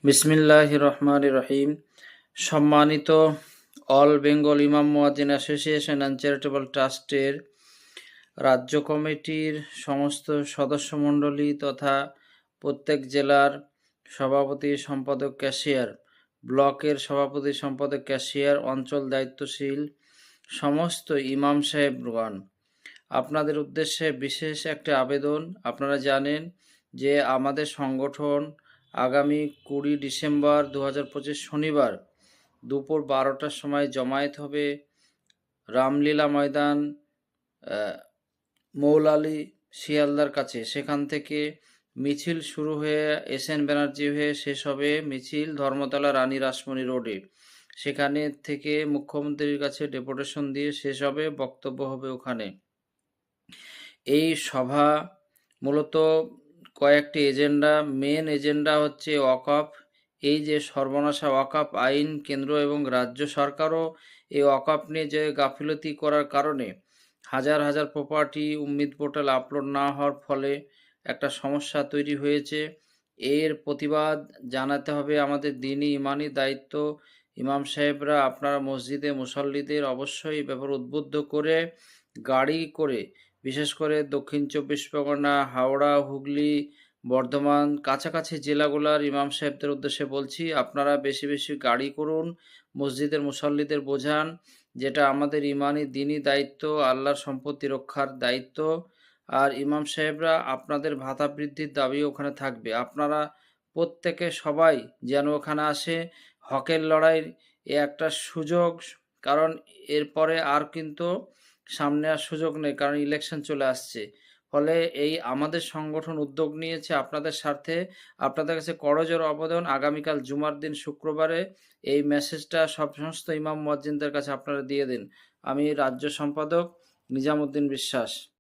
বিসমিল্লাহির রহমানির রহিম। সম্মানিত অল বেঙ্গল ইমাম মুয়াজ্জিন অ্যাসোসিয়েশন অ্যান্ড চ্যারিটেবল ট্রাস্টের রাজ্য কমিটির সমস্ত সদস্যমণ্ডলী তথা প্রত্যেক জেলার সভাপতি সম্পাদক ক্যাশিয়ার, ব্লকের সভাপতি সম্পাদক ক্যাশিয়ার, অঞ্চল দায়িত্বশীল সমস্ত ইমাম সাহেবগণ, আপনাদের উদ্দেশ্যে বিশেষ একটি আবেদন। আপনারা জানেন যে আমাদের সংগঠন আগামী 20 ডিসেম্বর 2025 শনিবার দুপুর 12টার সময় জমায়েত হবে রামলীলা ময়দান, মৌলালী শিয়ালদার কাছে। সেখান থেকে মিছিল শুরু হয়ে SN ব্যানার্জি হয়ে শেষ হবে মিছিল ধর্মতলা রানী রাসমণি রোডে। সেখানে থেকে মুখ্যমন্ত্রীর কাছে ডেপুটেশন দিয়ে শেষ হবে, বক্তব্য হবে ওখানে। এই সভা মূলত কয়েকটি এজেন্ডা, মেন এজেন্ডা হচ্ছে ওয়াকফ। এই যে সর্বনাশা ওয়াকফ আইন, কেন্দ্র এবং রাজ্য সরকারও এই ওয়াকফ নিয়ে যে গাফিলতি করার কারণে হাজার হাজার প্রপার্টি উম্মিদ পোর্টাল আপলোড না হওয়ার ফলে একটা সমস্যা তৈরি হয়েছে। এর প্রতিবাদ জানাতে হবে আমাদের দ্বীনি ইমানি দায়িত্ব। ইমাম সাহেবরা আপনারা মসজিদে মুসল্লিদের অবশ্যই ব্যাপার উদ্বুদ্ধ করে গাড়ি করে, বিশেষ করে দক্ষিণ 24 পরগনা, হাওড়া, হুগলি, বর্ধমান কাছাকাছি জেলাগুলোর ইমাম সাহেবদের উদ্দেশ্যে বলছি, আপনারা বেশি বেশি গাড়ি করুন, মসজিদের মুসল্লিদের বোঝান যেটা আমাদের ইমানি দ্বীনি দায়িত্ব, আল্লাহর সম্পত্তি রক্ষার দায়িত্ব। আর ইমাম সাহেবরা আপনাদের ভাতা বৃদ্ধির দাবি ওখানে থাকবে। আপনারা প্রত্যেকে সবাই যেন ওখানে আসে। হকের লড়াইয়ের এ একটা সুযোগ, কারণ এরপরে আর কিন্তু সামনে আর সুযোগ নেই, কারণ ইলেকশন চলে আসছে। ফলে এই আমাদের সংগঠন উদ্যোগ নিয়েছে আপনাদের স্বার্থে। আপনাদের কাছে করজোড় আবেদন, আগামীকাল জুমার দিন শুক্রবারে এই মেসেজটা সমস্ত ইমাম মুয়াজ্জিনদের কাছে আপনারা দিয়ে দিন। আমি রাজ্য সম্পাদক নিজামুদ্দিন বিশ্বাস।